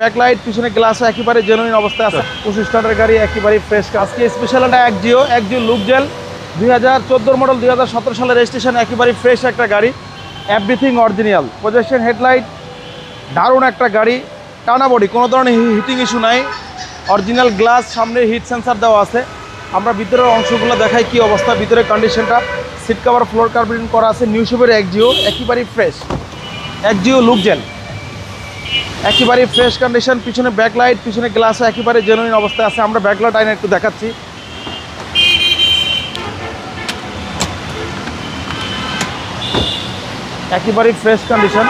Backlight পিছনে glass একেবারে genuine অবস্থায় আছে। 25 স্টারের গাড়ি একেবারে ফ্রেশ। আজকে স্পেশাল একটা একজিও লুক জেল 2014 মডেল 2017 সালের রেজিস্ট্রেশন, একেবারে ফ্রেশ একটা গাড়ি, এভরিথিং অরিজিনাল। প্রজেকশন হেডলাইট, দারুণ একটা গাড়ি, টানা বডি, কোনো ধরনের হিটিং ইস্যু নাই, অরিজিনাল গ্লাস, সামনে হিট সেন্সার দেওয়া আছে। আমরা ভিতরের অংশগুলো দেখাই কি অবস্থা, ভিতরের কন্ডিশনটা। সিট কভার ফ্লোর কার্পেটিং করা আছে, নিউ শেপের একজিও, একেবারে ফ্রেশ একজিও লুক জেল, একেবারে ফ্রেশ কন্ডিশন। পিছনে ব্যাকলাইট, পিছনে গ্লাসও একেবারে জেনুইন অবস্থায় আছে। আমরা ব্যাকলাইট আইনা একটু দেখাচ্ছি। একেবারে ফ্রেশ কন্ডিশন,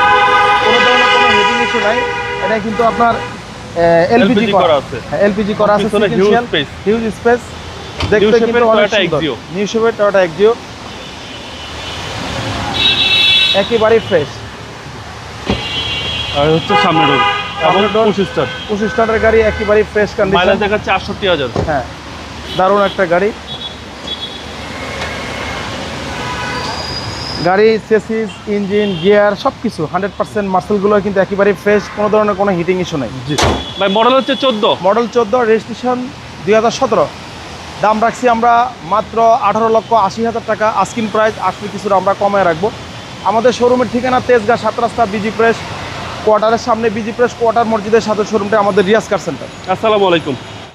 কোনো ধরনের কোনো হিটিং ইস্যু নাই। এটা কিন্তু আপনার এলপিজি করা আছে, এলপিজি করা আছে, হিউজ স্পেস, দেখতে কিন্তু অনেক সুন্দর। নিউ শেপের টয়োটা একজিও একেবারে ফ্রেশ। আর হচ্ছে সামনের ডোর এবং 25 স্টারের গাড়ি একেবারে ফ্রেশ কন্ডিশন, মাইলেজ দেখাচ্ছে 68,000। হ্যাঁ, দারুণ একটা গাড়ি। গাড়ি চেসিস, ইঞ্জিন, গিয়ার সব কিছু 100% মাসেলগুলো কিন্তু একেবারে ফ্রেশ, কোনো ধরনের কোনো হিটিং ইস্যু নেই। জি ভাই, মডেল হচ্ছে 14, মডেল 14, রেজিস্ট্রেশন 2017। দাম রাখছি আমরা মাত্র 18,80,000 টাকা আস্কিং প্রাইস। আসলে কিছুটা আমরা কমায় রাখবো। আমাদের শোরুমের ঠিকানা তেজগাঁ 7 রাস্তা বিজি প্রেস কোয়ার্টারের সামনে, বিজি প্রেস কোয়ার্টার মসজিদের সাথে শোরুমটা আমাদের রিয়াজ কার সেন্টার। আসসালামু আলাইকুম।